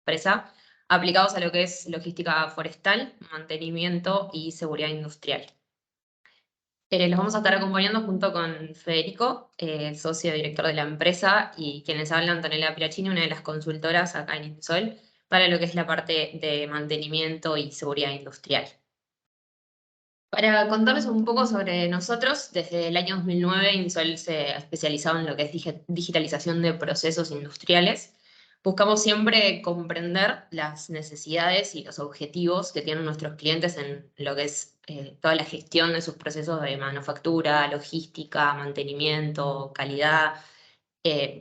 empresa, aplicados a lo que es logística forestal, mantenimiento y seguridad industrial. Los vamos a estar acompañando junto con Federico, socio director de la empresa, y quienes hablan, Antonella Piracini, una de las consultoras acá en Insol, para lo que es la parte de mantenimiento y seguridad industrial. Para contarles un poco sobre nosotros, desde el año 2009 Insol se ha especializado en lo que es digitalización de procesos industriales. Buscamos siempre comprender las necesidades y los objetivos que tienen nuestros clientes en lo que es toda la gestión de sus procesos de manufactura, logística, mantenimiento, calidad, eh,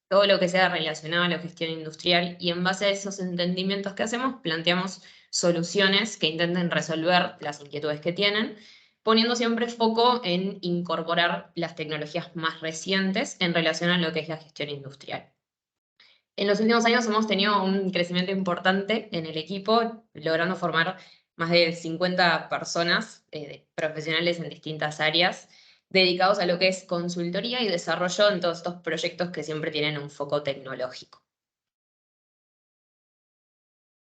todo lo que sea relacionado a la gestión industrial, y en base a esos entendimientos que hacemos, planteamos soluciones que intenten resolver las inquietudes que tienen, poniendo siempre foco en incorporar las tecnologías más recientes en relación a lo que es la gestión industrial. En los últimos años hemos tenido un crecimiento importante en el equipo, logrando formar más de 50 personas, profesionales en distintas áreas, dedicados a lo que es consultoría y desarrollo en todos estos proyectos que siempre tienen un foco tecnológico.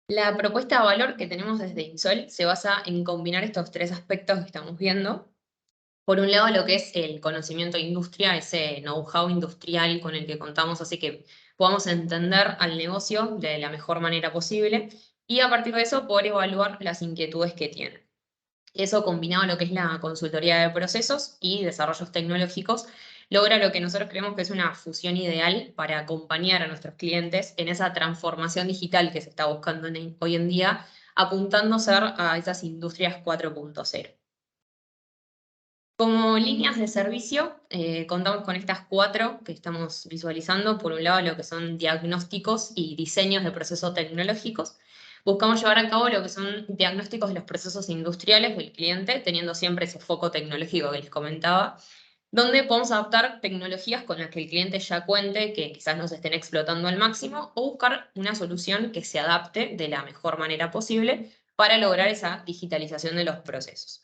La propuesta de valor que tenemos desde Insol se basa en combinar estos tres aspectos que estamos viendo. Por un lado, lo que es el conocimiento de industria, ese know-how industrial con el que contamos, hace que podamos entender al negocio de la mejor manera posible y a partir de eso poder evaluar las inquietudes que tienen. Eso combinado a lo que es la consultoría de procesos y desarrollos tecnológicos, logra lo que nosotros creemos que es una fusión ideal para acompañar a nuestros clientes en esa transformación digital que se está buscando hoy en día, apuntando a esas industrias 4.0. Como líneas de servicio, contamos con estas cuatro que estamos visualizando. Por un lado, lo que son diagnósticos y diseños de procesos tecnológicos. Buscamos llevar a cabo lo que son diagnósticos de los procesos industriales del cliente, teniendo siempre ese foco tecnológico que les comentaba, donde podemos adaptar tecnologías con las que el cliente ya cuente, que quizás no se estén explotando al máximo, o buscar una solución que se adapte de la mejor manera posible para lograr esa digitalización de los procesos.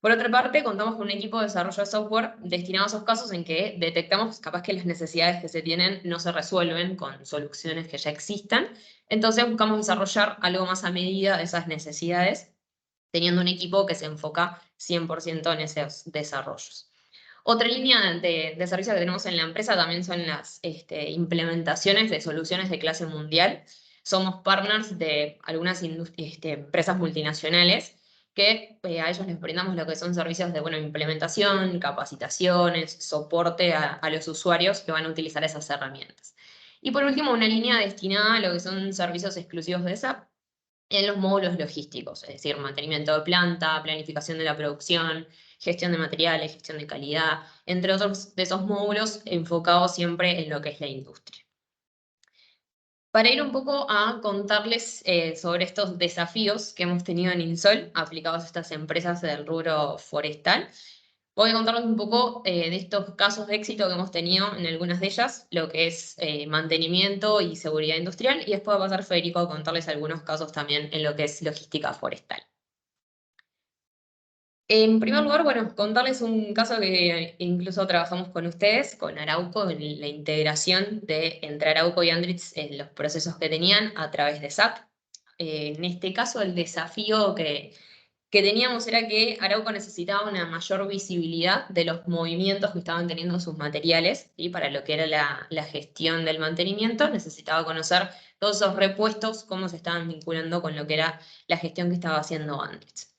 Por otra parte, contamos con un equipo de desarrollo de software destinado a esos casos en que detectamos capaz que las necesidades que se tienen no se resuelven con soluciones que ya existan. Entonces buscamos desarrollar algo más a medida de esas necesidades, teniendo un equipo que se enfoca 100% en esos desarrollos. Otra línea de servicio que tenemos en la empresa también son las implementaciones de soluciones de clase mundial. Somos partners de algunas empresas multinacionales que a ellos les brindamos lo que son servicios de implementación, capacitaciones, soporte a los usuarios que van a utilizar esas herramientas. Y por último, una línea destinada a lo que son servicios exclusivos de SAP en los módulos logísticos, es decir, mantenimiento de planta, planificación de la producción, gestión de materiales, gestión de calidad, entre otros de esos módulos enfocados siempre en lo que es la industria. Para ir un poco a contarles sobre estos desafíos que hemos tenido en Insol aplicados a estas empresas del rubro forestal, voy a contarles un poco de estos casos de éxito que hemos tenido en algunas de ellas, lo que es mantenimiento y seguridad industrial, y después va a pasar Federico a contarles algunos casos también en lo que es logística forestal. En primer lugar, contarles un caso que incluso trabajamos con ustedes, con Arauco, en la integración entre Arauco y Andritz en los procesos que tenían a través de SAP. En este caso, el desafío que teníamos era que Arauco necesitaba una mayor visibilidad de los movimientos que estaban teniendo sus materiales, y para lo que era la gestión del mantenimiento necesitaba conocer todos esos repuestos, cómo se estaban vinculando con lo que era la gestión que estaba haciendo Andritz.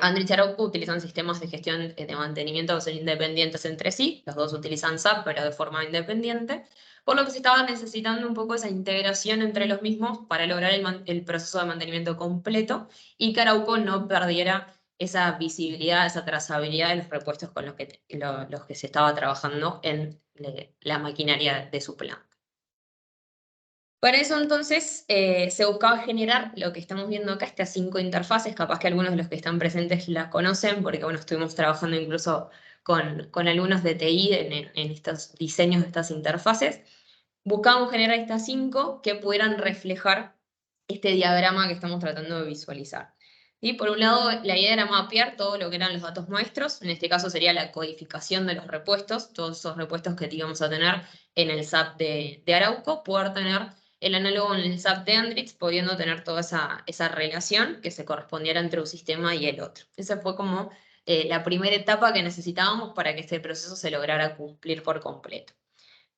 Andritz y Arauco utilizan sistemas de gestión de mantenimiento que son independientes entre sí, los dos utilizan SAP pero de forma independiente, por lo que se estaba necesitando un poco esa integración entre los mismos para lograr el proceso de mantenimiento completo y que Arauco no perdiera esa visibilidad, esa trazabilidad de los repuestos con los que se estaba trabajando en la maquinaria de su planta. Para eso entonces se buscaba generar lo que estamos viendo acá, estas 5 interfaces, capaz que algunos de los que están presentes las conocen, porque estuvimos trabajando incluso con algunos de TI en estos diseños de estas interfaces. Buscábamos generar estas 5 que pudieran reflejar este diagrama que estamos tratando de visualizar. Y por un lado, la idea era mapear todo lo que eran los datos maestros, en este caso sería la codificación de los repuestos, todos esos repuestos que íbamos a tener en el SAP de Arauco, poder tener el análogo en el SAP de Andritz, pudiendo tener toda esa relación que se correspondiera entre un sistema y el otro. Esa fue como la primera etapa que necesitábamos para que este proceso se lograra cumplir por completo.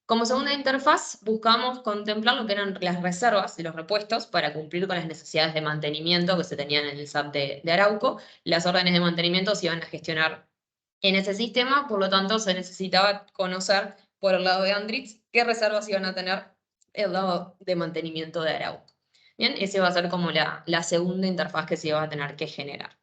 Como segunda interfaz, buscamos contemplar lo que eran las reservas y los repuestos para cumplir con las necesidades de mantenimiento que se tenían en el SAP de Arauco. Las órdenes de mantenimiento se iban a gestionar en ese sistema, por lo tanto se necesitaba conocer por el lado de Andritz qué reservas iban a tener el lado de mantenimiento de Arauco. Bien, ese va a ser como la segunda interfaz que se iba a tener que generar.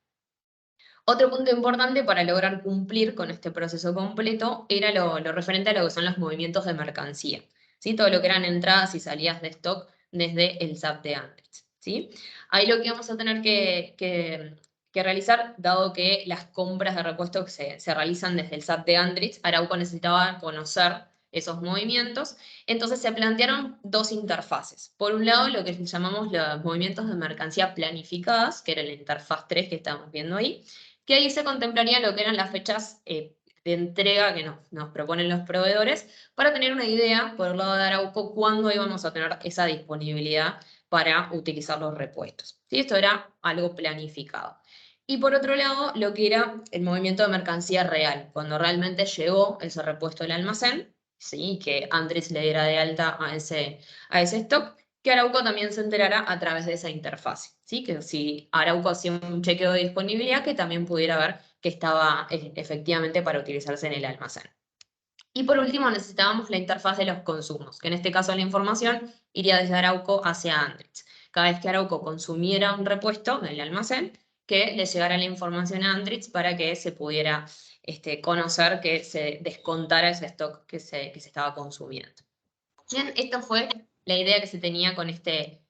Otro punto importante para lograr cumplir con este proceso completo era lo referente a lo que son los movimientos de mercancía, ¿sí? Todo lo que eran entradas y salidas de stock desde el SAP de Andritz, ¿sí? Ahí lo que vamos a tener que realizar, dado que las compras de repuestos se realizan desde el SAP de Andritz, Arauco necesitaba conocer esos movimientos, entonces se plantearon dos interfaces. Por un lado, lo que llamamos los movimientos de mercancía planificadas, que era la interfaz 3 que estamos viendo ahí, que ahí se contemplaría lo que eran las fechas de entrega que nos proponen los proveedores, para tener una idea, por el lado de Arauco, cuándo íbamos a tener esa disponibilidad para utilizar los repuestos. ¿Sí? Esto era algo planificado. Y por otro lado, lo que era el movimiento de mercancía real, cuando realmente llegó ese repuesto al almacén, ¿sí? Que Andrés le diera de alta a ese stock, que Arauco también se enterara a través de esa interfase, ¿sí? Que si Arauco hacía un chequeo de disponibilidad, que también pudiera ver que estaba efectivamente para utilizarse en el almacén. Y por último necesitábamos la interfaz de los consumos, que en este caso la información iría desde Arauco hacia Andritz. Cada vez que Arauco consumiera un repuesto en el almacén, que le llegara la información a Andritz para que se pudiera conocer que se descontara ese stock que se estaba consumiendo. Bien, esta fue la idea que se tenía con este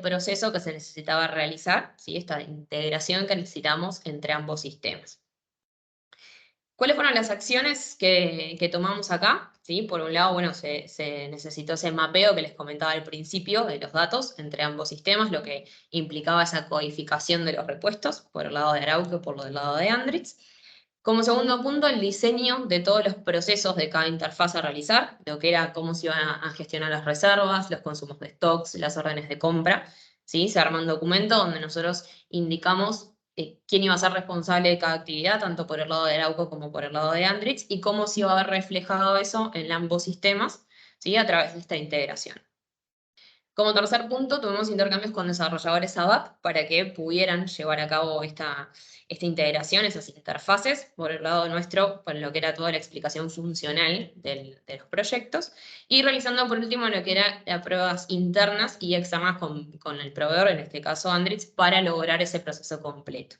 proceso que se necesitaba realizar, ¿sí? Esta integración que necesitamos entre ambos sistemas. ¿Cuáles fueron las acciones que tomamos acá? ¿Sí? Por un lado, bueno, se necesitó ese mapeo que les comentaba al principio de los datos entre ambos sistemas, lo que implicaba esa codificación de los repuestos, por el lado de Arauco y por el lado de Andritz. Como segundo punto, el diseño de todos los procesos de cada interfaz a realizar, lo que era cómo se iban a gestionar las reservas, los consumos de stocks, las órdenes de compra. ¿Sí? Se arma un documento donde nosotros indicamos quién iba a ser responsable de cada actividad, tanto por el lado de Arauco como por el lado de Andritz, y cómo se iba a ver reflejado eso en ambos sistemas, ¿sí? A través de esta integración. Como tercer punto, tuvimos intercambios con desarrolladores ABAP para que pudieran llevar a cabo esta integración, esas interfaces, por el lado nuestro, con lo que era toda la explicación funcional de los proyectos, y realizando por último lo que eran las pruebas internas y externas con el proveedor, en este caso Andritz, para lograr ese proceso completo.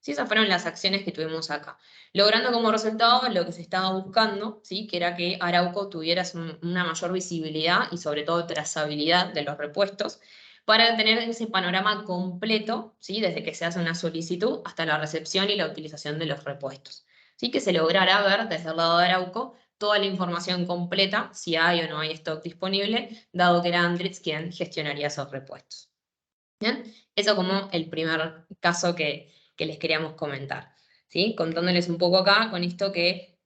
Sí, esas fueron las acciones que tuvimos acá, logrando como resultado lo que se estaba buscando, ¿sí? Que era que Arauco tuviera una mayor visibilidad y sobre todo trazabilidad de los repuestos, para tener ese panorama completo, ¿sí? Desde que se hace una solicitud hasta la recepción y la utilización de los repuestos. ¿Sí? Que se lograra ver desde el lado de Arauco toda la información completa, si hay o no hay stock disponible, dado que era Andritz quien gestionaría esos repuestos. ¿Bien? Eso como el primer caso que les queríamos comentar, ¿sí? Contándoles un poco acá con esto que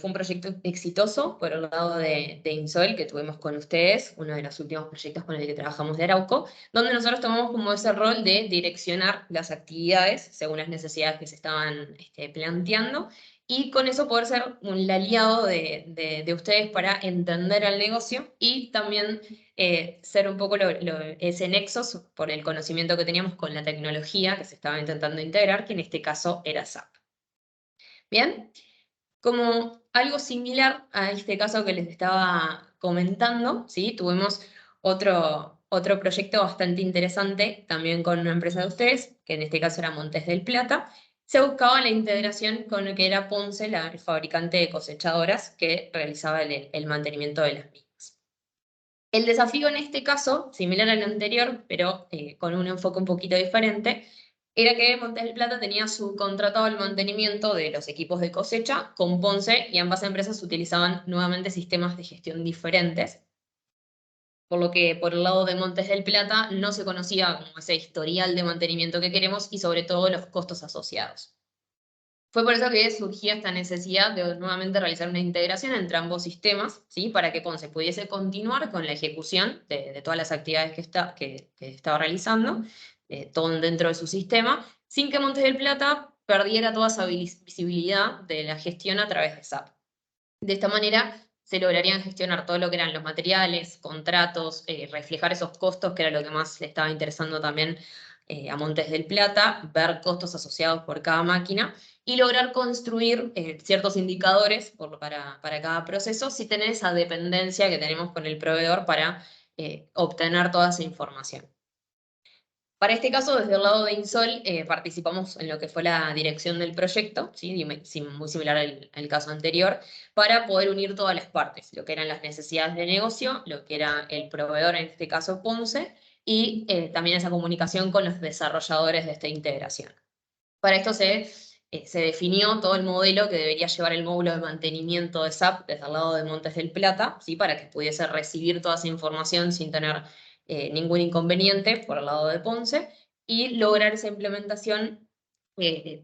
fue un proyecto exitoso por el lado de Insol que tuvimos con ustedes, uno de los últimos proyectos con el que trabajamos de Arauco, donde nosotros tomamos como ese rol de direccionar las actividades según las necesidades que se estaban planteando, y con eso poder ser un aliado de ustedes para entender el negocio y también ser un poco ese nexo por el conocimiento que teníamos con la tecnología que se estaba intentando integrar, que en este caso era SAP. Bien, como algo similar a este caso que les estaba comentando, ¿sí? Tuvimos otro proyecto bastante interesante también con una empresa de ustedes, que en este caso era Montes del Plata. Se buscaba la integración con lo que era Ponce, el fabricante de cosechadoras que realizaba el mantenimiento de las mismas. El desafío en este caso, similar al anterior, pero con un enfoque un poquito diferente, era que Montes del Plata tenía subcontratado el mantenimiento de los equipos de cosecha con Ponce, y ambas empresas utilizaban nuevamente sistemas de gestión diferentes, por lo que por el lado de Montes del Plata no se conocía como ese historial de mantenimiento que queremos y sobre todo los costos asociados. Fue por eso que surgía esta necesidad de nuevamente realizar una integración entre ambos sistemas, ¿sí? Para que Ponce pudiese continuar con la ejecución de todas las actividades que estaba realizando, todo dentro de su sistema, sin que Montes del Plata perdiera toda esa visibilidad de la gestión a través de SAP. De esta manera se lograrían gestionar todo lo que eran los materiales, contratos, reflejar esos costos, que era lo que más le estaba interesando también a Montes del Plata, ver costos asociados por cada máquina y lograr construir ciertos indicadores para cada proceso, si tener esa dependencia que tenemos con el proveedor para obtener toda esa información. Para este caso, desde el lado de Insol, participamos en lo que fue la dirección del proyecto, ¿sí? Muy similar al caso anterior, para poder unir todas las partes, lo que eran las necesidades de negocio, lo que era el proveedor, en este caso Ponce, y también esa comunicación con los desarrolladores de esta integración. Para esto se definió todo el modelo que debería llevar el módulo de mantenimiento de SAP desde el lado de Montes del Plata, ¿sí? Para que pudiese recibir toda esa información sin tener ningún inconveniente por el lado de Ponce y lograr esa implementación.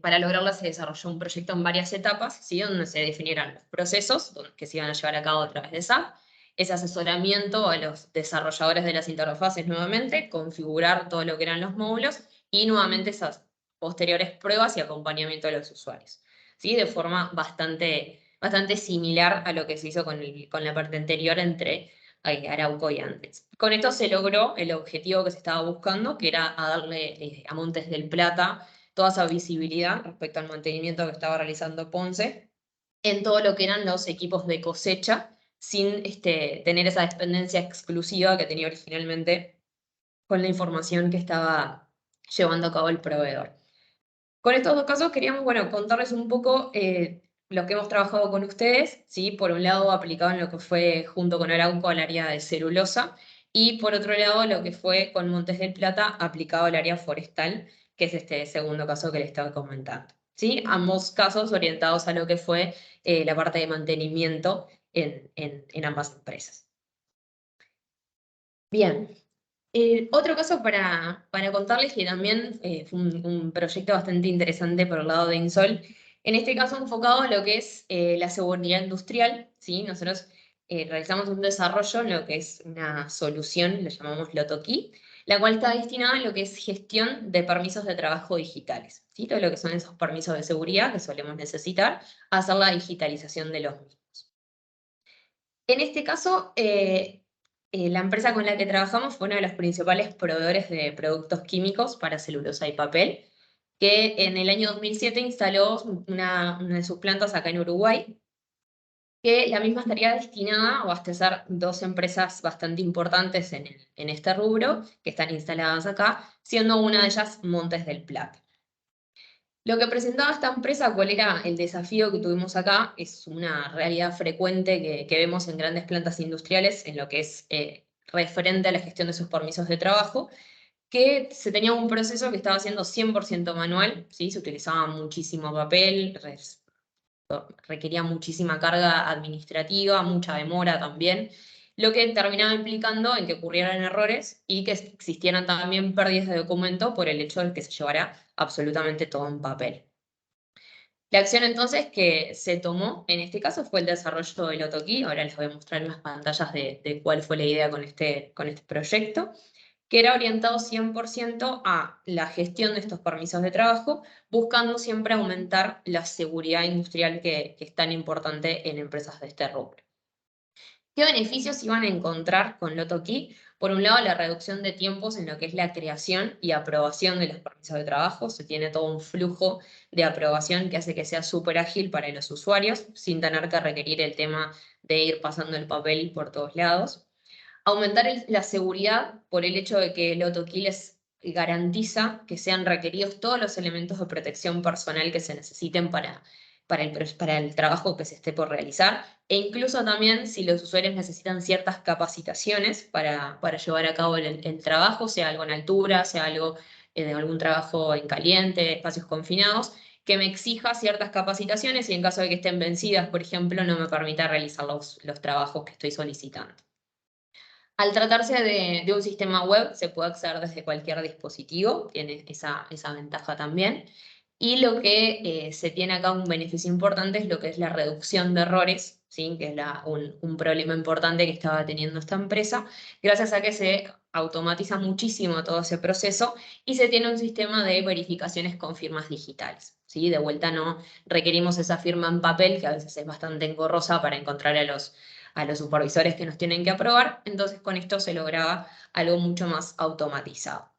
Para lograrla se desarrolló un proyecto en varias etapas, ¿sí? Donde se definieran los procesos que se iban a llevar a cabo a través de SAP, ese asesoramiento a los desarrolladores de las interfaces nuevamente, configurar todo lo que eran los módulos y nuevamente esas posteriores pruebas y acompañamiento de los usuarios, ¿sí? De forma bastante similar a lo que se hizo con la parte anterior entre Arauco y Andes. Con esto se logró el objetivo que se estaba buscando, que era darle a Montes del Plata toda esa visibilidad respecto al mantenimiento que estaba realizando Ponce en todo lo que eran los equipos de cosecha, sin tener esa dependencia exclusiva que tenía originalmente con la información que estaba llevando a cabo el proveedor. Con estos dos casos queríamos, bueno, contarles un poco lo que hemos trabajado con ustedes, ¿sí? Por un lado, aplicado en lo que fue junto con Arauco al área de celulosa, y por otro lado, lo que fue con Montes del Plata aplicado al área forestal, que es este segundo caso que les estaba comentando, ¿sí? Ambos casos orientados a lo que fue la parte de mantenimiento en ambas empresas. Bien, otro caso para contarles que también fue un proyecto bastante interesante por el lado de Insol, en este caso enfocado a lo que es la seguridad industrial, ¿sí? Nosotros realizamos un desarrollo en lo que es una solución, lo llamamos Lotoki, la cual está destinada a lo que es gestión de permisos de trabajo digitales, ¿sí? Todo lo que son esos permisos de seguridad que solemos necesitar, hacer la digitalización de los mismos. En este caso, la empresa con la que trabajamos fue uno de los principales proveedores de productos químicos para celulosa y papel, que en el año 2007 instaló una de sus plantas acá en Uruguay, que la misma estaría destinada a abastecer dos empresas bastante importantes en este rubro, que están instaladas acá, siendo una de ellas Montes del Plata. Lo que presentaba esta empresa, cuál era el desafío que tuvimos acá, es una realidad frecuente que vemos en grandes plantas industriales en lo que es referente a la gestión de sus permisos de trabajo, que se tenía un proceso que estaba siendo 100% manual, ¿sí? Se utilizaba muchísimo papel, requería muchísima carga administrativa, mucha demora también, lo que terminaba implicando en que ocurrieran errores y que existieran también pérdidas de documento por el hecho de que se llevara absolutamente todo en papel. La acción entonces que se tomó en este caso fue el desarrollo del Otoki. Ahora les voy a mostrar en las pantallas de cuál fue la idea con este proyecto, que era orientado 100% a la gestión de estos permisos de trabajo, buscando siempre aumentar la seguridad industrial que es tan importante en empresas de este rubro. ¿Qué beneficios iban a encontrar con Lotoki? Por un lado, la reducción de tiempos en lo que es la creación y aprobación de los permisos de trabajo. Se tiene todo un flujo de aprobación que hace que sea súper ágil para los usuarios, sin tener que requerir el tema de ir pasando el papel por todos lados. Aumentar la seguridad por el hecho de que Lotoki les garantiza que sean requeridos todos los elementos de protección personal que se necesiten para el trabajo que se esté por realizar, e incluso también si los usuarios necesitan ciertas capacitaciones para llevar a cabo el trabajo, sea algo en altura, sea algo de algún trabajo en caliente, espacios confinados, que me exija ciertas capacitaciones y en caso de que estén vencidas, por ejemplo, no me permita realizar los trabajos que estoy solicitando. Al tratarse de un sistema web, se puede acceder desde cualquier dispositivo, tiene esa ventaja también. Y lo que se tiene acá un beneficio importante es lo que es la reducción de errores, ¿sí? Que es un problema importante que estaba teniendo esta empresa, gracias a que se automatiza muchísimo todo ese proceso y se tiene un sistema de verificaciones con firmas digitales, ¿sí? De vuelta no requerimos esa firma en papel, que a veces es bastante engorrosa para encontrar a los supervisores que nos tienen que aprobar, entonces con esto se lograba algo mucho más automatizado.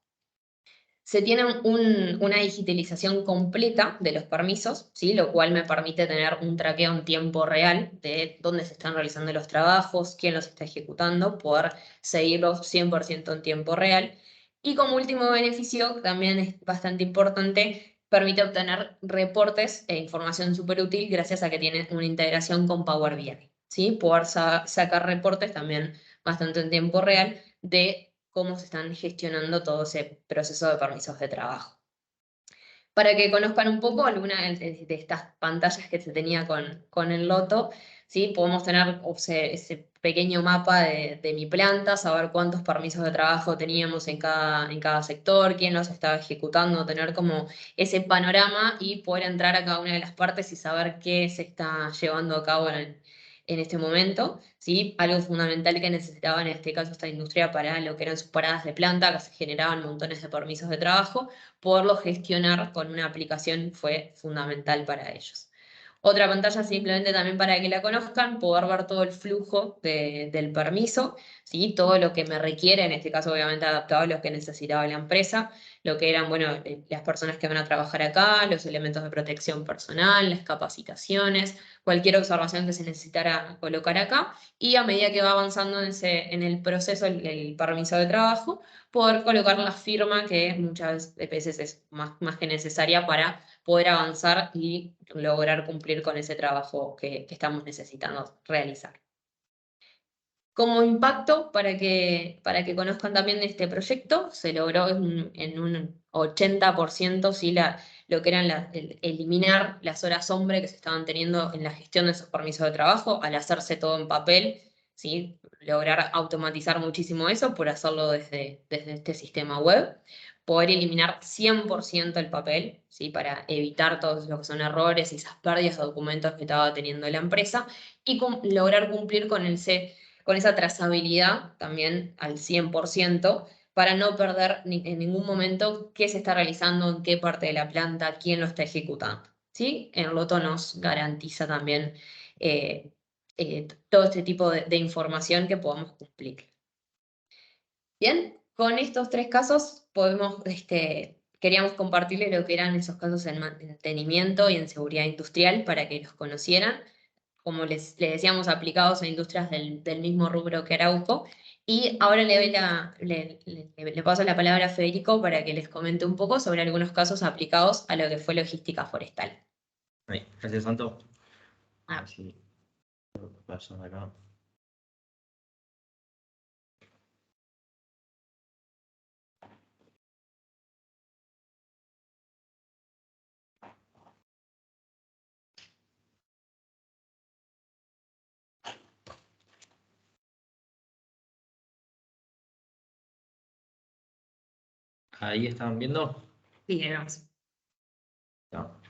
Se tiene una digitalización completa de los permisos, ¿sí? Lo cual me permite tener un traqueo en tiempo real de dónde se están realizando los trabajos, quién los está ejecutando, poder seguirlos 100% en tiempo real. Y como último beneficio, también es bastante importante, permite obtener reportes e información súper útil gracias a que tiene una integración con Power BI, ¿sí? Poder sacar reportes también bastante en tiempo real de cómo se están gestionando todo ese proceso de permisos de trabajo. Para que conozcan un poco alguna de estas pantallas que se tenía con el loto, ¿sí? Podemos tener ese pequeño mapa de mi planta, saber cuántos permisos de trabajo teníamos en cada sector, quién los estaba ejecutando, tener como ese panorama y poder entrar a cada una de las partes y saber qué se está llevando a cabo en este momento, ¿sí? Algo fundamental que necesitaba en este caso esta industria para lo que eran sus paradas de planta, que se generaban montones de permisos de trabajo, poderlo gestionar con una aplicación fue fundamental para ellos. Otra pantalla simplemente también para que la conozcan, poder ver todo el flujo del permiso, ¿sí? Todo lo que me requiere, en este caso obviamente adaptado a lo que necesitaba la empresa, lo que eran, bueno, las personas que van a trabajar acá, los elementos de protección personal, las capacitaciones, cualquier observación que se necesitara colocar acá, y a medida que va avanzando en el proceso, el permiso de trabajo, poder colocar la firma que muchas veces es más que necesaria para poder avanzar y lograr cumplir con ese trabajo que estamos necesitando realizar. Como impacto, para que conozcan también de este proyecto, se logró en un 80%, ¿sí? Lo que eran eliminar las horas hombre que se estaban teniendo en la gestión de esos permisos de trabajo, al hacerse todo en papel, ¿sí? Lograr automatizar muchísimo eso por hacerlo desde este sistema web, poder eliminar 100% el papel, ¿sí? Para evitar todos los que son errores y esas pérdidas de documentos que estaba teniendo la empresa y lograr cumplir con esa trazabilidad también al 100%, para no perder en ningún momento qué se está realizando, en qué parte de la planta, quién lo está ejecutando, ¿sí? El Loto nos garantiza también todo este tipo de información que podamos cumplir. Bien, con estos tres casos queríamos compartirles lo que eran esos casos en mantenimiento y en seguridad industrial para que los conocieran, como les decíamos, aplicados a industrias del mismo rubro que Arauco. Y ahora le paso la palabra a Federico para que les comente un poco sobre algunos casos aplicados a lo que fue logística forestal. Ahí, gracias, Santo. A Ah, ver si paso acá. Ahí están viendo. sí, digamos. No.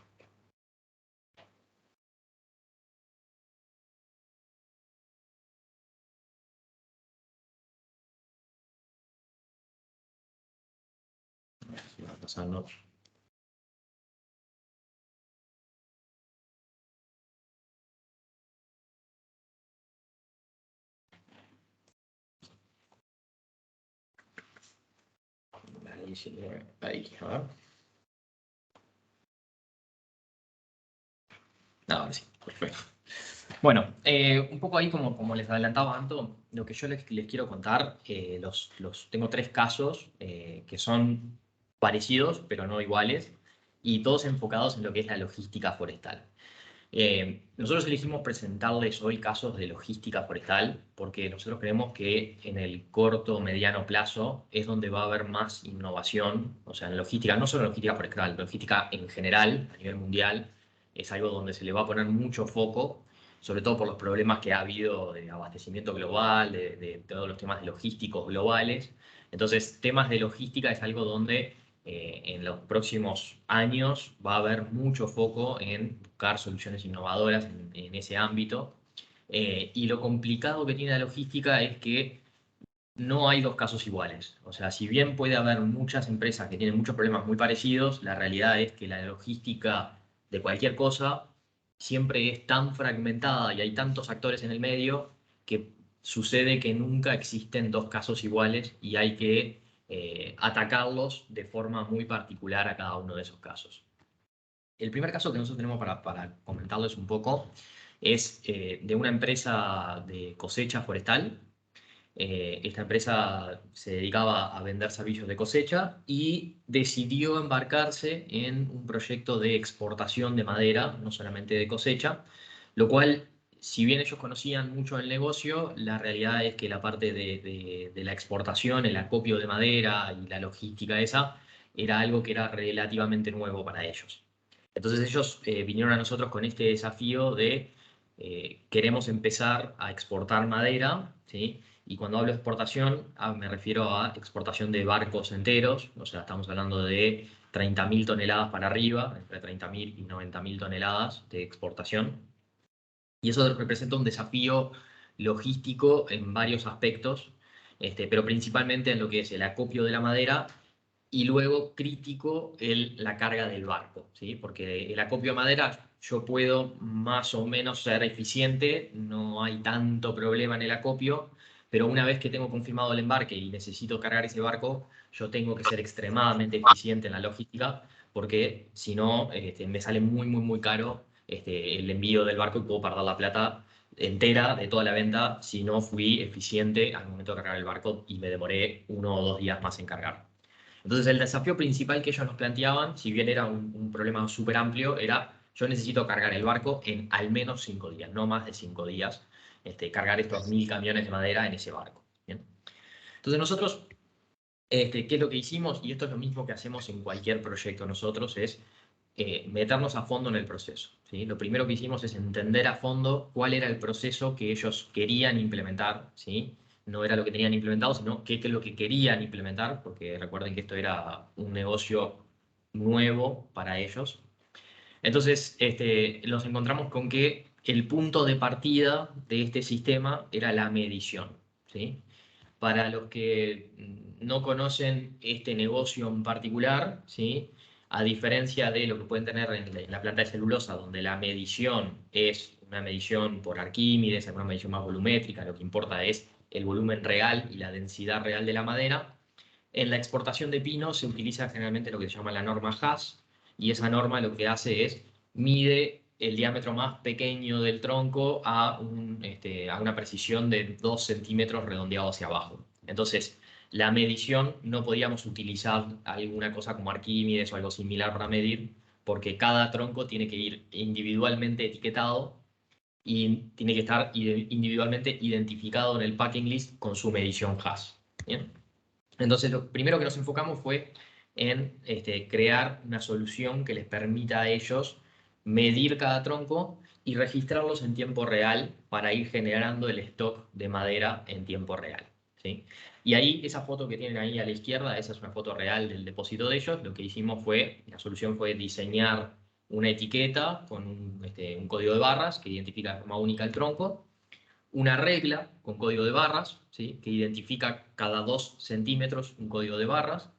Si va pasando. Ahí, a ver. Ahora sí, perfecto. Bueno, un poco ahí como les adelantaba Anto, lo que yo les quiero contar, tengo tres casos que son parecidos, pero no iguales, y todos enfocados en lo que es la logística forestal. Nosotros elegimos presentarles hoy casos de logística forestal porque nosotros creemos que en el corto o mediano plazo es donde va a haber más innovación, o sea, en logística, no solo en logística forestal, logística en general, a nivel mundial, es algo donde se le va a poner mucho foco, sobre todo por los problemas que ha habido de abastecimiento global, de todos los temas de logísticos globales. Entonces, temas de logística es algo donde en los próximos años va a haber mucho foco en buscar soluciones innovadoras en ese ámbito. Y lo complicado que tiene la logística es que no hay dos casos iguales. O sea, si bien puede haber muchas empresas que tienen muchos problemas muy parecidos, la realidad es que la logística de cualquier cosa siempre es tan fragmentada y hay tantos actores en el medio que sucede que nunca existen dos casos iguales y hay que atacarlos de forma muy particular a cada uno de esos casos. El primer caso que nosotros tenemos para comentarles un poco es de una empresa de cosecha forestal. Esta empresa se dedicaba a vender servicios de cosecha y decidió embarcarse en un proyecto de exportación de madera, no solamente de cosecha, lo cual, si bien ellos conocían mucho el negocio, la realidad es que la parte de la exportación, el acopio de madera y la logística esa, era algo que era relativamente nuevo para ellos. Entonces ellos vinieron a nosotros con este desafío de queremos empezar a exportar madera, ¿sí? Y cuando hablo de exportación, me refiero a exportación de barcos enteros, o sea, estamos hablando de 30.000 toneladas para arriba, entre 30.000 y 90.000 toneladas de exportación. Y eso representa un desafío logístico en varios aspectos, pero principalmente en lo que es el acopio de la madera y luego crítico la carga del barco, ¿sí? Porque el acopio de madera yo puedo más o menos ser eficiente, no hay tanto problema en el acopio, pero una vez que tengo confirmado el embarque y necesito cargar ese barco, yo tengo que ser extremadamente eficiente en la logística, porque si no, me sale muy, muy, muy caro el envío del barco y puedo perder la plata entera de toda la venta si no fui eficiente al momento de cargar el barco y me demoré 1 o 2 días más en cargar. Entonces el desafío principal que ellos nos planteaban, si bien era un problema súper amplio, era yo necesito cargar el barco en al menos 5 días, no más de 5 días, cargar estos 1.000 camiones de madera en ese barco. ¿Bien? Entonces nosotros, ¿qué es lo que hicimos? Y esto es lo mismo que hacemos en cualquier proyecto nosotros, es meternos a fondo en el proceso, ¿sí? Lo primero que hicimos es entender a fondo cuál era el proceso que ellos querían implementar, ¿sí? No era lo que tenían implementado, sino qué es lo que querían implementar, porque recuerden que esto era un negocio nuevo para ellos. Entonces, nos encontramos con que el punto de partida de este sistema era la medición, ¿sí? Para los que no conocen este negocio en particular, ¿sí? A diferencia de lo que pueden tener en la planta de celulosa, donde la medición es una medición por Arquímedes, es una medición más volumétrica, lo que importa es el volumen real y la densidad real de la madera. En la exportación de pino se utiliza generalmente lo que se llama la norma Haas, y esa norma lo que hace es mide el diámetro más pequeño del tronco a una precisión de 2 centímetros redondeado hacia abajo. Entonces, la medición no podíamos utilizar alguna cosa como Arquímedes o algo similar para medir, porque cada tronco tiene que ir individualmente etiquetado y tiene que estar individualmente identificado en el packing list con su medición Haas. ¿Bien? Entonces, lo primero que nos enfocamos fue en crear una solución que les permita a ellos medir cada tronco y registrarlos en tiempo real para ir generando el stock de madera en tiempo real, ¿sí? Y ahí, esa foto que tienen ahí a la izquierda, esa es una foto real del depósito de ellos. Lo que hicimos fue, la solución fue diseñar una etiqueta con un código de barras que identifica de forma única el tronco, una regla con código de barras, ¿sí? Que identifica cada 2 centímetros un código de barras.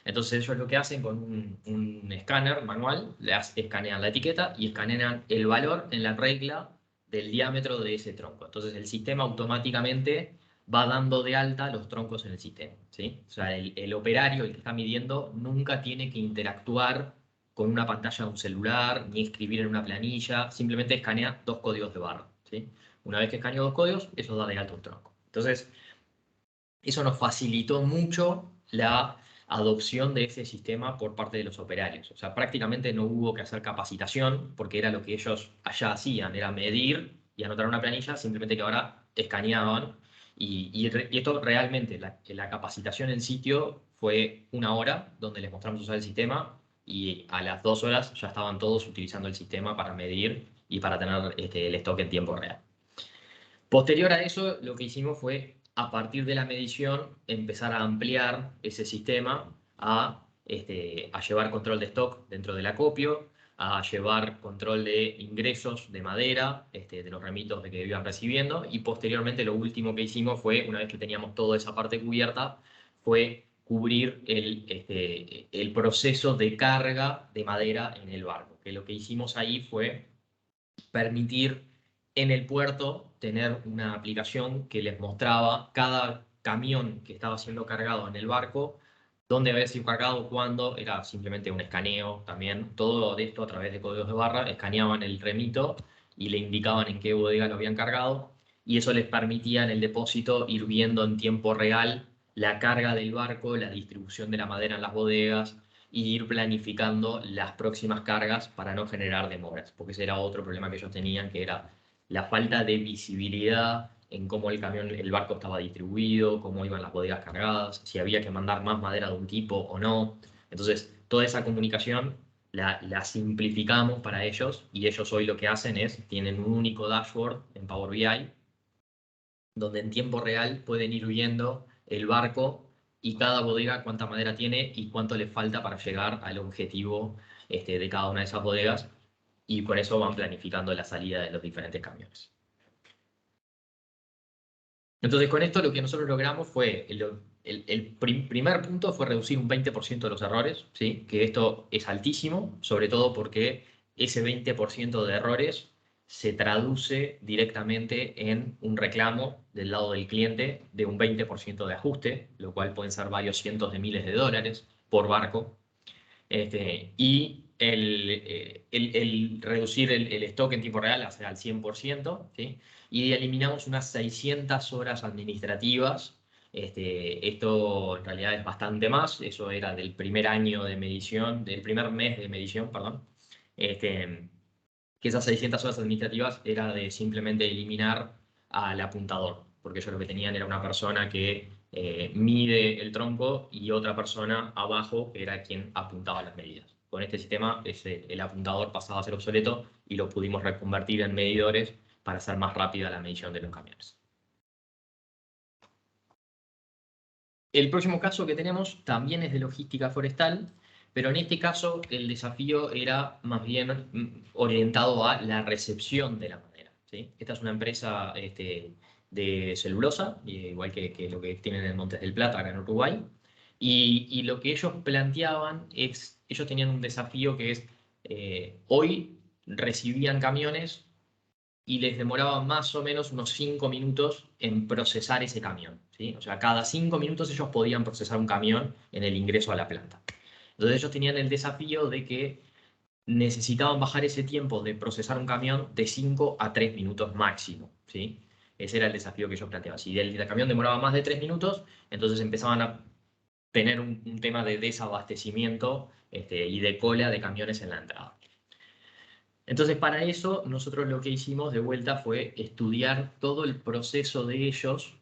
Entonces ellos lo que hacen con un escáner manual, escanean la etiqueta y escanean el valor en la regla del diámetro de ese tronco. Entonces el sistema automáticamente va dando de alta los troncos en el sistema, ¿sí? O sea, el operario, el que está midiendo, nunca tiene que interactuar con una pantalla de un celular, ni escribir en una planilla, simplemente escanea 2 códigos de barra, ¿sí? Una vez que escaneó 2 códigos, eso da de alta un tronco. Entonces, eso nos facilitó mucho la adopción de ese sistema por parte de los operarios. O sea, prácticamente no hubo que hacer capacitación, porque era lo que ellos allá hacían, era medir y anotar una planilla, simplemente que ahora escaneaban. Y esto realmente, la capacitación en sitio fue 1 hora, donde les mostramos usar el sistema, y a las 2 horas ya estaban todos utilizando el sistema para medir y para tener el stock en tiempo real. Posterior a eso, lo que hicimos fue, a partir de la medición, empezar a ampliar ese sistema a a llevar control de stock dentro del acopio, a llevar control de ingresos de madera, de los remitos de que iban recibiendo, y posteriormente lo último que hicimos fue, una vez que teníamos toda esa parte cubierta, fue cubrir el proceso de carga de madera en el barco, que lo que hicimos ahí fue permitir en el puerto tener una aplicación que les mostraba cada camión que estaba siendo cargado en el barco, dónde había sido cargado, cuándo, era simplemente un escaneo también, todo esto a través de códigos de barra, escaneaban el remito y le indicaban en qué bodega lo habían cargado, y eso les permitía en el depósito ir viendo en tiempo real la carga del barco, la distribución de la madera en las bodegas, y ir planificando las próximas cargas para no generar demoras, porque ese era otro problema que ellos tenían, que era la falta de visibilidad en cómo el camión, el barco estaba distribuido, cómo iban las bodegas cargadas, si había que mandar más madera de un tipo o no. Entonces, toda esa comunicación la simplificamos para ellos, y ellos hoy lo que hacen es, tienen un único dashboard en Power BI, donde en tiempo real pueden ir viendo el barco y cada bodega cuánta madera tiene y cuánto le falta para llegar al objetivo de cada una de esas bodegas, y por eso van planificando la salida de los diferentes camiones. Entonces, con esto lo que nosotros logramos fue, primer punto fue reducir un 20% de los errores, ¿sí? Que esto es altísimo, sobre todo porque ese 20% de errores se traduce directamente en un reclamo del lado del cliente de un 20% de ajuste, lo cual pueden ser varios cientos de miles de dólares por barco. Y el reducir el stock en tiempo real, o sea, al 100%, ¿sí? Y eliminamos unas 600 horas administrativas. Esto en realidad es bastante más, eso era del primer año de medición, del primer mes de medición, perdón. Que esas 600 horas administrativas era de simplemente eliminar al apuntador, porque ellos lo que tenían era una persona que mide el tronco y otra persona abajo que era quien apuntaba las medidas. Con este sistema el apuntador pasaba a ser obsoleto y lo pudimos reconvertir en medidores para hacer más rápida la medición de los camiones. El próximo caso que tenemos también es de logística forestal, pero en este caso el desafío era más bien orientado a la recepción de la madera, ¿sí? Esta es una empresa de celulosa, igual que lo que tienen en Montes del Plata, acá en Uruguay, y lo que ellos planteaban es, ellos tenían un desafío que es, hoy recibían camiones y les demoraba más o menos unos 5 minutos en procesar ese camión, ¿sí? O sea, cada 5 minutos ellos podían procesar un camión en el ingreso a la planta. Entonces ellos tenían el desafío de que necesitaban bajar ese tiempo de procesar un camión de 5 a 3 minutos máximo, ¿sí? Ese era el desafío que ellos planteaban. Si el camión demoraba más de 3 minutos, entonces empezaban a tener un tema de desabastecimiento y de cola de camiones en la entrada. Entonces, para eso, nosotros lo que hicimos de vuelta fue estudiar todo el proceso de ellos,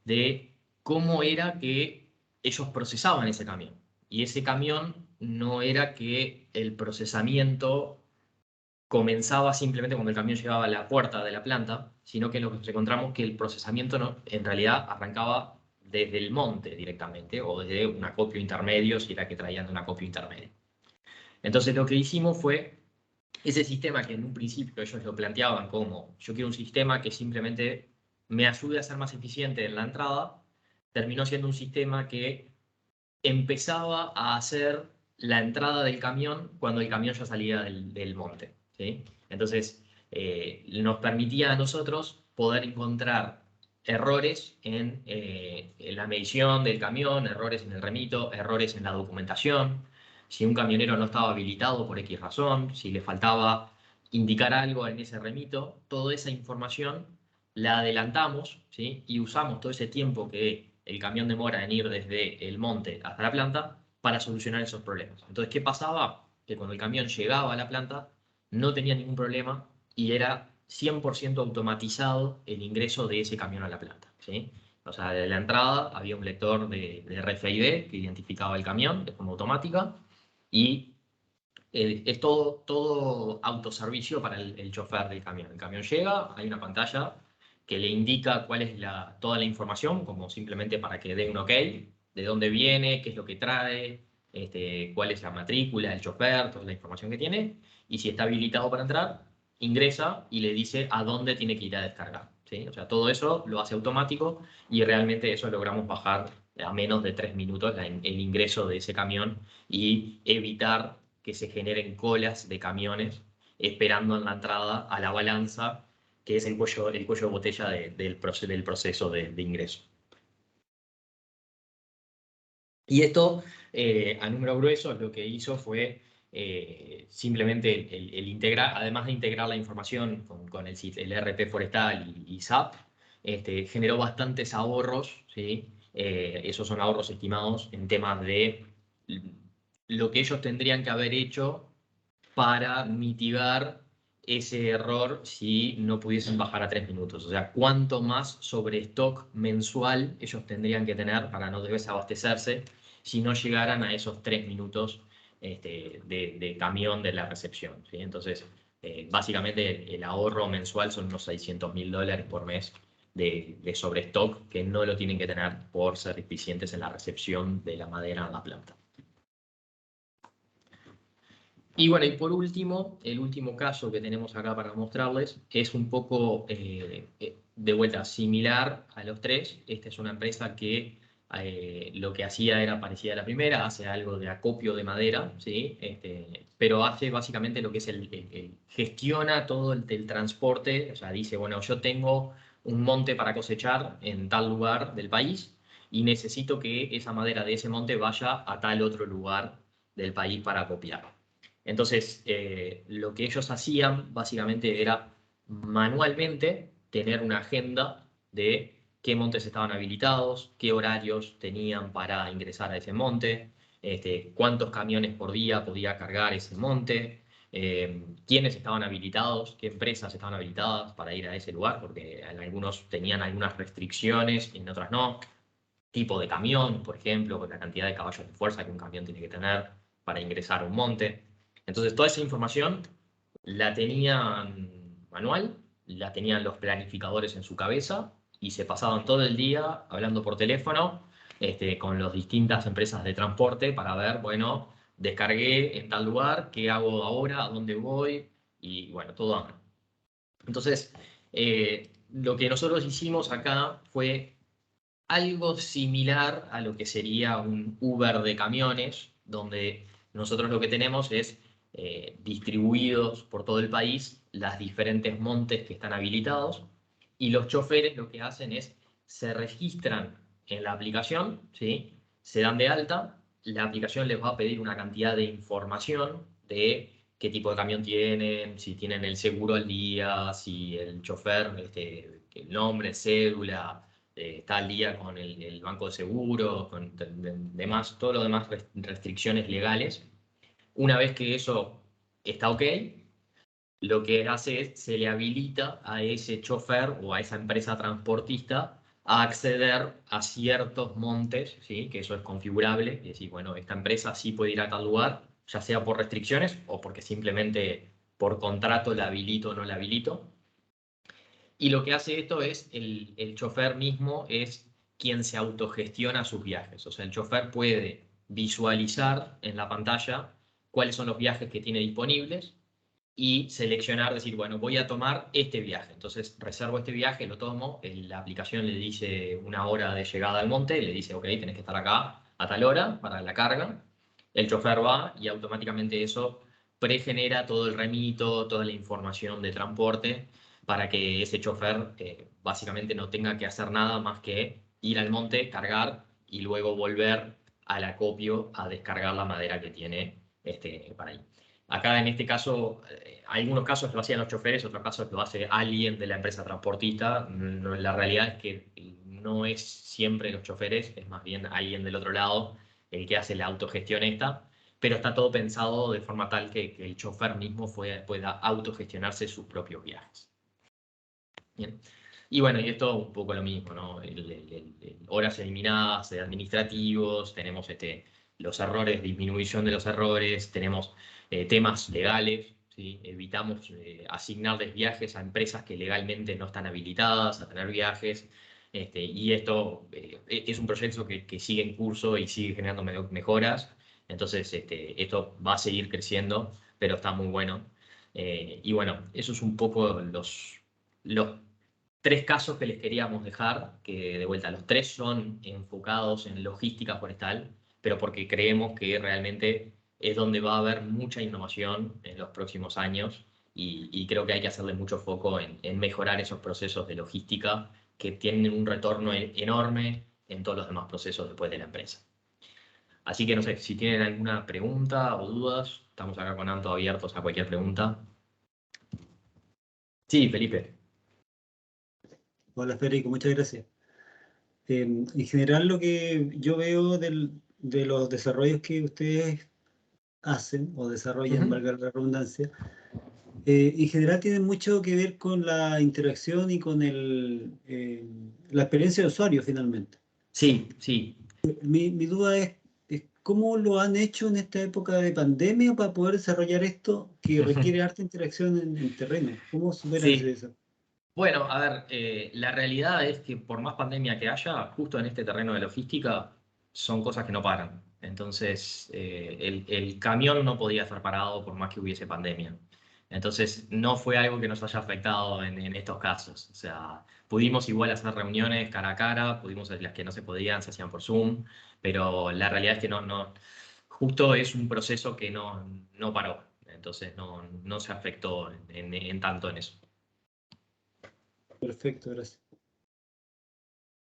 de cómo era que ellos procesaban ese camión. Y ese camión no era que el procesamiento comenzaba simplemente cuando el camión llegaba a la puerta de la planta, sino que lo que nos encontramos que el procesamiento no, en realidad arrancaba desde el monte directamente, o desde un acopio intermedio, si era que traían de un acopio intermedio. Entonces, lo que hicimos fue ese sistema que en un principio ellos lo planteaban como, yo quiero un sistema que simplemente me ayude a ser más eficiente en la entrada, terminó siendo un sistema que empezaba a hacer la entrada del camión cuando el camión ya salía del monte, ¿sí? Entonces, nos permitía a nosotros poder encontrar errores en la medición del camión, errores en el remito, errores en la documentación, si un camionero no estaba habilitado por X razón, si le faltaba indicar algo en ese remito, toda esa información la adelantamos, ¿sí? Y usamos todo ese tiempo que el camión demora en ir desde el monte hasta la planta para solucionar esos problemas. Entonces, ¿qué pasaba? Que cuando el camión llegaba a la planta no tenía ningún problema y era 100% automatizado el ingreso de ese camión a la planta, ¿sí? O sea, de la entrada había un lector de RFID que identificaba el camión de forma automática, y es todo autoservicio para el chofer del camión. El camión llega, hay una pantalla que le indica cuál es toda la información, como simplemente para que dé un ok, de dónde viene, qué es lo que trae, cuál es la matrícula, el chofer, toda la información que tiene, y si está habilitado para entrar, ingresa y le dice a dónde tiene que ir a descargar, ¿sí? O sea, todo eso lo hace automático y realmente eso logramos bajar a menos de 3 minutos el ingreso de ese camión y evitar que se generen colas de camiones esperando en la entrada a la balanza, que es el cuello de botella del proceso de ingreso. Y esto, a número grueso, lo que hizo fue simplemente el integrar, además de integrar la información con el RP Forestal y SAP, generó bastantes ahorros, ¿sí? Esos son ahorros estimados en temas de lo que ellos tendrían que haber hecho para mitigar ese error si no pudiesen bajar a 3 minutos. O sea, cuánto más sobre stock mensual ellos tendrían que tener para no desabastecerse si no llegaran a esos 3 minutos de camión de la recepción, ¿sí? Entonces, básicamente el ahorro mensual son unos $600.000 por mes de sobrestock que no lo tienen que tener por ser eficientes en la recepción de la madera en la planta. Y bueno, y por último, el último caso que tenemos acá para mostrarles es un poco, de vuelta, similar a los tres. Esta es una empresa que lo que hacía era parecida a la primera, hace algo de acopio de madera, ¿sí? Pero hace básicamente lo que es gestiona todo el transporte. O sea, dice, bueno, yo tengo un monte para cosechar en tal lugar del país y necesito que esa madera de ese monte vaya a tal otro lugar del país para acopiar. Entonces, lo que ellos hacían básicamente era manualmente tener una agenda de qué montes estaban habilitados, qué horarios tenían para ingresar a ese monte, cuántos camiones por día podía cargar ese monte, quiénes estaban habilitados, qué empresas estaban habilitadas para ir a ese lugar, porque en algunos tenían algunas restricciones y en otras no. Tipo de camión, por ejemplo, la cantidad de caballos de fuerza que un camión tiene que tener para ingresar a un monte. Entonces, toda esa información la tenían manual, la tenían los planificadores en su cabeza y se pasaban todo el día hablando por teléfono con las distintas empresas de transporte para ver, bueno, descargué en tal lugar, qué hago ahora, a dónde voy y bueno, todo a mano. Entonces, lo que nosotros hicimos acá fue algo similar a lo que sería un Uber de camiones, donde nosotros lo que tenemos es distribuidos por todo el país las diferentes montes que están habilitados y los choferes lo que hacen es se registran en la aplicación, ¿sí? Se dan de alta, la aplicación les va a pedir una cantidad de información de qué tipo de camión tienen, si tienen el seguro al día, si el chofer, el nombre, cédula, está al día con el banco de seguros, con demás, todo lo demás restricciones legales. Una vez que eso está ok, lo que hace es se le habilita a ese chofer o a esa empresa transportista a acceder a ciertos montes, ¿sí? Que eso es configurable, y decir, bueno, esta empresa sí puede ir a tal lugar, ya sea por restricciones o porque simplemente por contrato la habilito o no la habilito. Y lo que hace esto es, el chofer mismo es quien se autogestiona sus viajes. O sea, el chofer puede visualizar en la pantalla cuáles son los viajes que tiene disponibles y seleccionar, decir, bueno, voy a tomar este viaje. Entonces, reservo este viaje, lo tomo, la aplicación le dice una hora de llegada al monte, le dice, ok, tenés que estar acá a tal hora para la carga. El chofer va y automáticamente eso pregenera todo el remito, toda la información de transporte para que ese chofer básicamente no tenga que hacer nada más que ir al monte, cargar y luego volver al acopio a descargar la madera que tiene para ahí. Acá en este caso, algunos casos lo hacían los choferes, otros casos lo hace alguien de la empresa transportista. No, la realidad es que no es siempre los choferes, es más bien alguien del otro lado el que hace la autogestión esta, pero está todo pensado de forma tal que el chofer mismo pueda autogestionarse sus propios viajes. Bien. Y bueno, y esto un poco lo mismo, ¿no? Horas eliminadas de administrativos, tenemos los errores, disminución de los errores, tenemos temas legales, ¿sí? Evitamos asignarles viajes a empresas que legalmente no están habilitadas a tener viajes. Y esto es un proyecto que sigue en curso y sigue generando mejoras. Entonces, esto va a seguir creciendo, pero está muy bueno. Y bueno, eso es un poco los tres casos que les queríamos dejar, que de vuelta los tres son enfocados en logística forestal, pero porque creemos que realmente es donde va a haber mucha innovación en los próximos años y creo que hay que hacerle mucho foco en mejorar esos procesos de logística que tienen un retorno enorme en todos los demás procesos después de la empresa. Así que no sé, si tienen alguna pregunta o dudas, estamos acá con Anto abiertos a cualquier pregunta. Sí, Felipe. Hola Federico, muchas gracias. En general lo que yo veo de los desarrollos que ustedes hacen o desarrollan, valga la redundancia, en general tienen mucho que ver con la interacción y con la experiencia de usuario finalmente. Sí, sí. Mi duda es cómo lo han hecho en esta época de pandemia para poder desarrollar esto que requiere harta interacción en terreno. ¿Cómo superan ese Sí. desafío? Bueno, a ver, la realidad es que por más pandemia que haya, justo en este terreno de logística, son cosas que no paran. Entonces, el camión no podía estar parado por más que hubiese pandemia. Entonces, no fue algo que nos haya afectado en estos casos. O sea, pudimos igual hacer reuniones cara a cara, pudimos las que no se podían, se hacían por Zoom, pero la realidad es que justo es un proceso que no paró. Entonces, no se afectó en tanto en eso. Perfecto, gracias.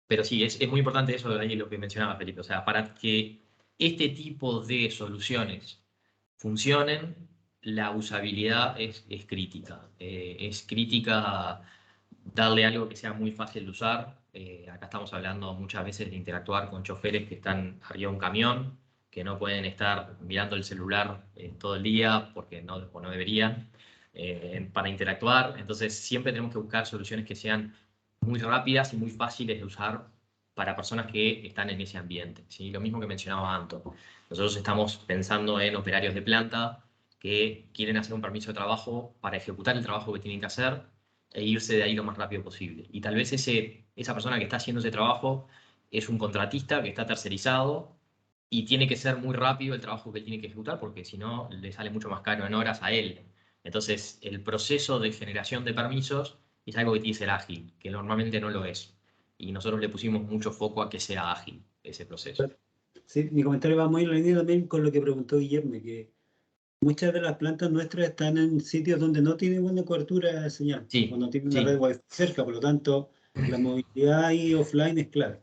Pero sí, es muy importante eso de ahí lo que mencionaba Felipe. O sea, para que este tipo de soluciones funcionen, la usabilidad es crítica. Es crítica darle algo que sea muy fácil de usar. Acá estamos hablando muchas veces de interactuar con choferes que están arriba de un camión, que no pueden estar mirando el celular todo el día porque o no deberían para interactuar. Entonces, siempre tenemos que buscar soluciones que sean muy rápidas y muy fáciles de usar para personas que están en ese ambiente, ¿sí? Lo mismo que mencionaba Anto. Nosotros estamos pensando en operarios de planta que quieren hacer un permiso de trabajo para ejecutar el trabajo que tienen que hacer e irse de ahí lo más rápido posible. Y tal vez esa persona que está haciendo ese trabajo es un contratista que está tercerizado y tiene que ser muy rápido el trabajo que él tiene que ejecutar porque si no le sale mucho más caro en horas a él. Entonces, el proceso de generación de permisos es algo que tiene que ser ágil, que normalmente no lo es. Y nosotros le pusimos mucho foco a que sea ágil ese proceso. Sí, mi comentario va muy en línea también con lo que preguntó Guillermo, que muchas de las plantas nuestras están en sitios donde no tiene buena cobertura de señal, o Sí, no tiene una red sí. Wi-Fi cerca, por lo tanto, la movilidad ahí offline es clave.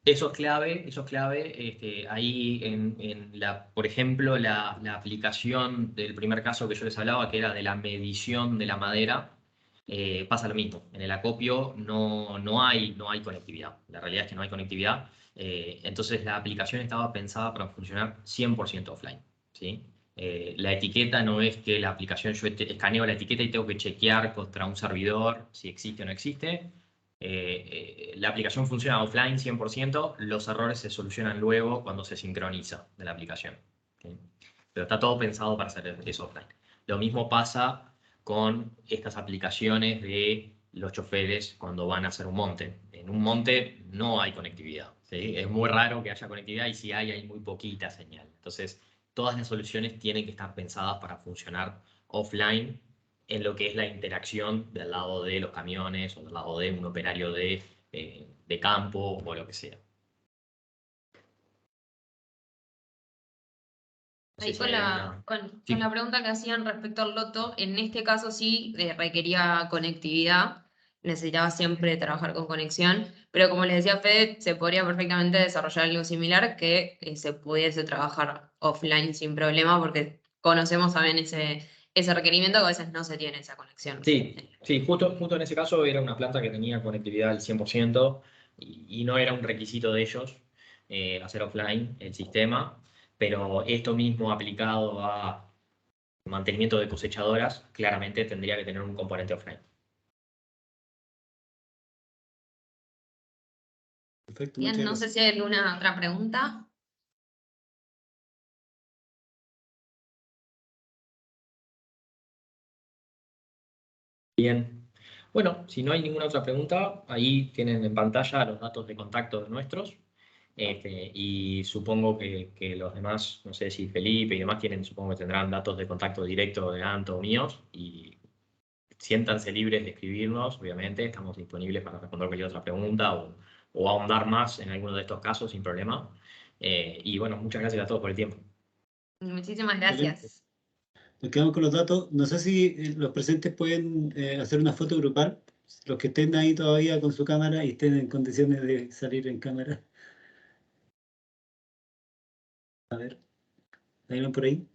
Eso es clave, eso es clave. Ahí, por ejemplo, la aplicación del primer caso que yo les hablaba, que era de la medición de la madera, pasa lo mismo. En el acopio no hay conectividad. La realidad es que no hay conectividad. Entonces, la aplicación estaba pensada para funcionar 100% offline, ¿sí? La etiqueta no es que la aplicación yo escaneo la etiqueta y tengo que chequear contra un servidor si existe o no existe. La aplicación funciona offline 100%, los errores se solucionan luego cuando se sincroniza de la aplicación, ¿sí? Pero está todo pensado para hacer eso offline. Lo mismo pasa con estas aplicaciones de los choferes cuando van a hacer un monte. En un monte no hay conectividad, ¿sí? Es muy raro que haya conectividad y si hay muy poquita señal. Entonces, todas las soluciones tienen que estar pensadas para funcionar offline en lo que es la interacción del lado de los camiones o del lado de un operario de campo o lo que sea. No sé Ahí si hay alguna... con la Sí, pregunta que hacían respecto al loto, en este caso sí requería conectividad, necesitaba siempre trabajar con conexión, pero como les decía Fede, se podría perfectamente desarrollar algo similar que se pudiese trabajar offline sin problema, porque conocemos también ese requerimiento que a veces no se tiene esa conexión. sí, justo en ese caso era una planta que tenía conectividad al 100% y no era un requisito de ellos hacer offline el sistema, pero esto mismo aplicado a mantenimiento de cosechadoras, claramente tendría que tener un componente offline. Perfecto, Bien, muchas no sé gracias. si hay alguna otra pregunta. Bien. Bueno, si no hay ninguna otra pregunta, ahí tienen en pantalla los datos de contacto de nuestros. Y supongo que los demás, no sé si Felipe y demás supongo que tendrán datos de contacto directo de Anto o míos, y siéntanse libres de escribirnos, obviamente, estamos disponibles para responder cualquier otra pregunta o ahondar más en alguno de estos casos sin problema. Y bueno, muchas gracias a todos por el tiempo. Muchísimas Excelente. gracias. Nos quedamos con los datos. No sé si los presentes pueden hacer una foto grupal. Los que estén ahí todavía con su cámara y estén en condiciones de salir en cámara. A ver. ¿Ahí ven por ahí?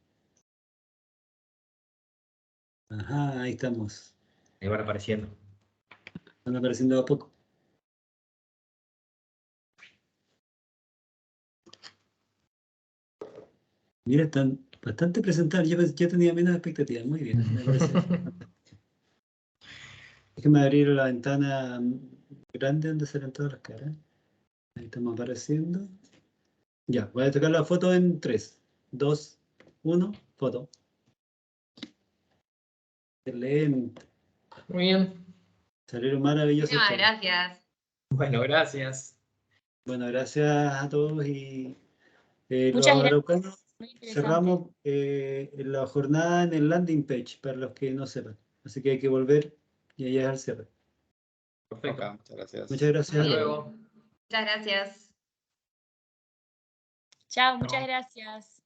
Ajá, ahí estamos. Ahí van apareciendo. Están apareciendo a poco. Mira, están bastante presentables. Yo tenía menos expectativas. Muy bien, me parece fantástico. Déjenme abrir la ventana grande donde salen todas las caras. Ahí estamos apareciendo. Ya, voy a tocar la foto en 3, 2, 1, foto. Excelente. Muy bien. Salieron maravillosos Muchísimas todos. gracias. Bueno, gracias. Bueno, gracias a todos y Muchas los gracias. araucanos Muy interesante. cerramos la jornada en el landing page para los que no sepan. Así que hay que volver y allá es al cierre. Perfecto. Ok, muchas gracias. Muchas gracias. Hasta Muy bien. luego. Muchas gracias. Chao, muchas gracias.